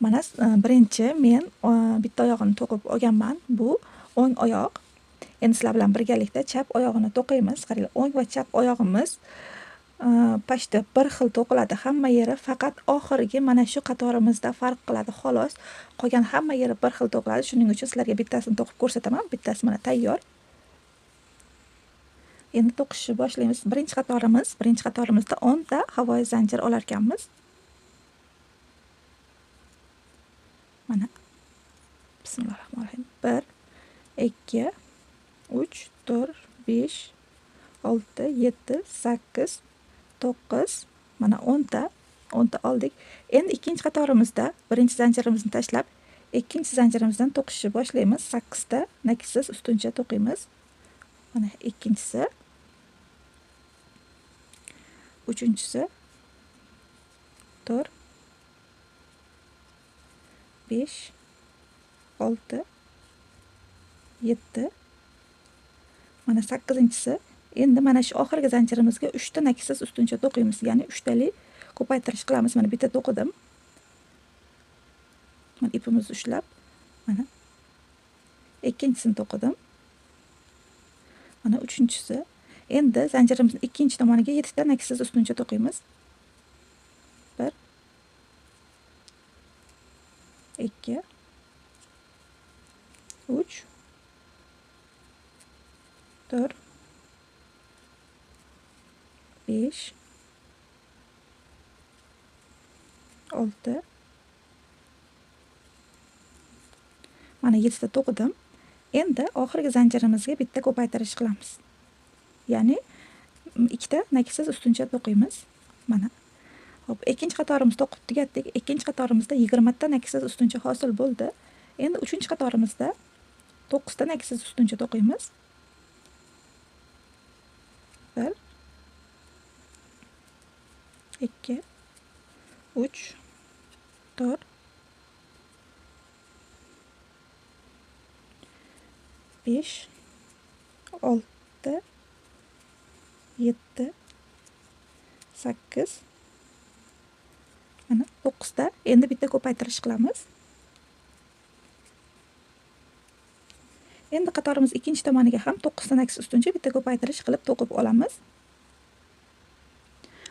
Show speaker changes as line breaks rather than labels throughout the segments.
Mana birinchi men bitta oyog'ini to'qib olganman. Bu o'ng oyoq. Endi sizlar bilan birgalikda chap oyog'ini to'qiymiz. Qaranglar, o'ng va chap oyog'imiz pashta bir xil to'qiladi hamma yeri, faqat oxirgi mana shu qatorimizda farq qiladi xolos. Qolgan hamma yeri bir xil to'qiladi. Shuning uchun sizlarga bittasini to'qib ko'rsataman. Bittasi mana tayyor. Endi to'qishni boshlaymiz. Birinchi qatorimizda 10 ta havoyi zanjir olar ekanmiz. Mana. Bismillahirrohmanirrohim. 1 2 3 4 5 6 7 8 9 mana 10 ta oldik. Endi ikkinchi qatorimizda birinchi zanjirimizni tashlab, ikkinchi zanjirimizdan to'qishni boshlaymiz. 8 ta naksiz ustuncha to'qiymiz. Mana ikkinchisi, uchinchisi, 4 5 6 7 mana 8-inchisi. Endi mana shu oxirgi zanjirimizga 3 ta naksiz ustuncha to'qiymiz. Ya'ni 3 talik ko'paytirish qilamiz. Mana bitta to'qidim. Mana ipimizni ushlab, mana ikkinchisini to'qidim. Mana uchinchisi. Endi zanjirimizning ikkinchi tomoniga 7 ta naksiz ustuncha to'qiymiz. 1 2 3 4 5 6 mana 7 ta to'qidim. Endi oxirgi zanjirimizga bitta ko'paytirish qilamiz. Ya'ni 2 ta naksiz ustuncha to'qiymiz. Mana. Xo'p, ikkinchi qatorimizni to'qib tugatdik. Ikkinchi qatorimizda 20 ta naksiz ustuncha hosil bo'ldi. Endi uchinchi qatorimizda 9 ta naksiz ustuncha to'qiymiz. 1 2 3 4 5 6 7 8 mana 9 ta. Endi bitta ko'paytirish qilamiz. Endi qatorimiz ikkinchi tomoniga ham 9 ta naksiz ustuncha bitta ko'paytirish qilib to'qib olamiz.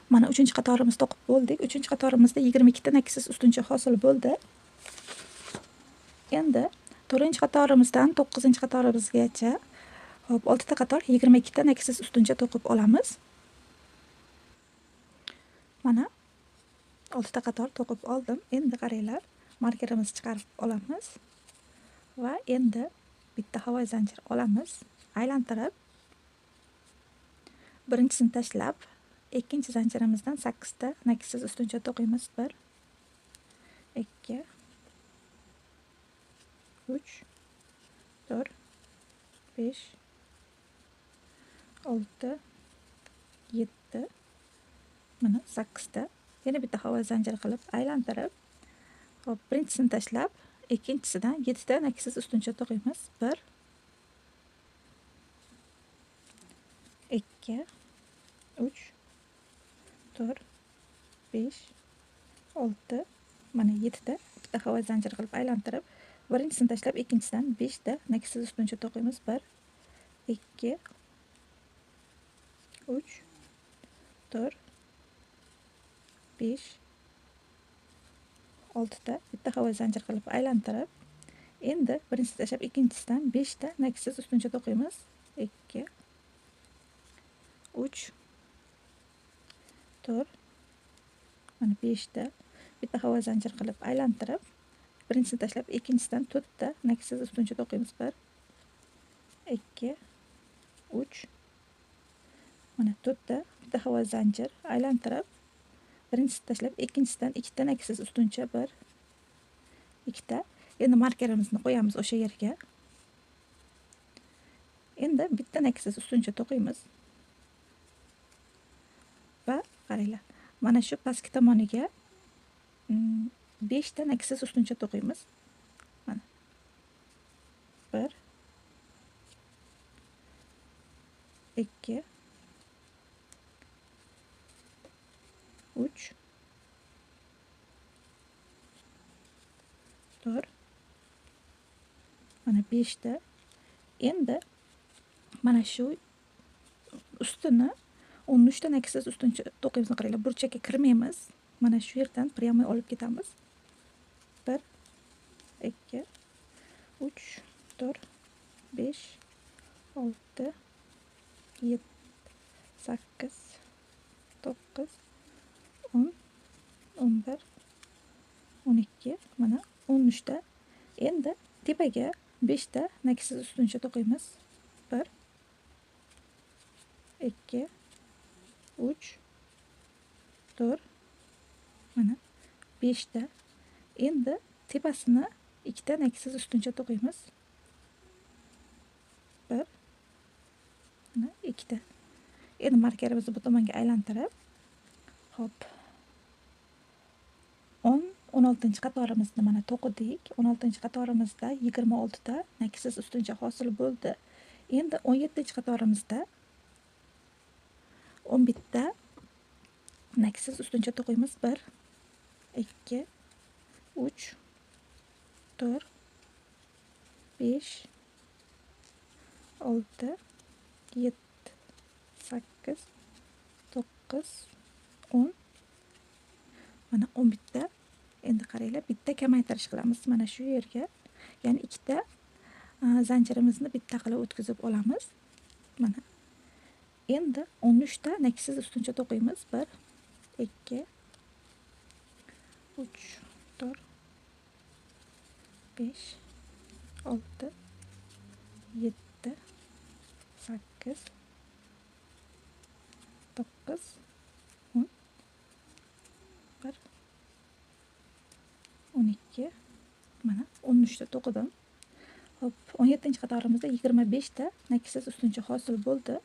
Mana 3-qatorimizni to'qib bo'ldik. 3-qatorimizda 22 ta naksiz ustuncha hosil bo'ldi. Endi 4-qatorimizdan 9-qatorimizgacha 6 ta qator 22 ta naksiz ustuncha to'qib olamiz. Mana 6 ta qator to'qib oldim. Endi qaranglar, markerimizni chiqarib olamiz va endi bitta havoyi zanjir olamiz, aylantirib birinchisini tashlab, ikkinchi zanjirimizdan 8 ta naksiz ustuncha to'qiymiz. 1 2 3 4 5 6 7 mana 8 ta. Yana bitta havoyi zanjir qilib aylantirib, hop, birinchisini tashlab, ikkinchisidan 7 ta naksiz ustuncha to'qiymiz. 1 2 3 4 5 6 mana 7 ta. Bitta havoyi zanjir qilib aylantirib, birinchisini tashlab, ikkinchisidan 5 ta naksiz ustuncha to'qiymiz. 1 2 3 4 5 6 ta. Bitta havoyi zanjir qilib aylantirib, endi birinchisini tashlab, ikkinchisidan 5 ta naksiz ustuncha to'qiymiz. 2 3 4 mana 5 ta. Bitta havoyi zanjir qilib aylantirib, birinchisini tashlab, ikkinchisidan 4 ta naksiz ustuncha to'qiymiz. 1 2 3 mana 4 ta. Bitta havoyi zanjir aylantirib, birinchisini tashlab, ikkinchisidan 2 ta naksiz ustuncha. 1 2 ta. Endi markerimizni qo'yamiz o'sha yerga. Endi bitta naksiz ustuncha to'qiymiz. Va qaranglar, mana shu pastki tomoniga 5 ta naksiz ustuncha to'qiymiz. Mana 1 2 3 4. Mana 5 ta. Endi mana shu ustini 13 ta naksiz ustuncha to'qiymizni qaranglar. Burchakka kirmaymiz. Mana shu yerdan прямой olib ketamiz. 1 2 3 4 5 6 7 8 9 10 11 12 mana 13 ta. Endi tepaga 5 ta naksiz ustuncha to'qiymiz. 1 2 3 4 mana 5 ta. Endi tepasini 2 ta naksiz ustuncha to'qiymiz. 1 mana 2 ta. Endi markerimizni bu tomonga aylantirib, hop 16-qatorimizni mana to'qidik. 16-qatorimizda 26 ta naksiz ustuncha hosil bo'ldi. Endi 17-qatorimizda 11 ta naksiz ustuncha to'qiymiz. 1 2 3 4 5 6 7 8 9 10 mana 11 ta. Endi qaranglar, bitta kamaytirish qilamiz mana shu yerga. Ya'ni ikkita zanjirimizni bitta qilib o'tkazib olamiz. Mana. Endi 13 ta naksiz ustuncha to'qiymiz. 1 2 3 4 5 6 7 8 9 10 1 12 mana 13 ta to'qidim. Hop, 17-qatorimizda 25 ta naksiz ustuncha hosil bo'ldi.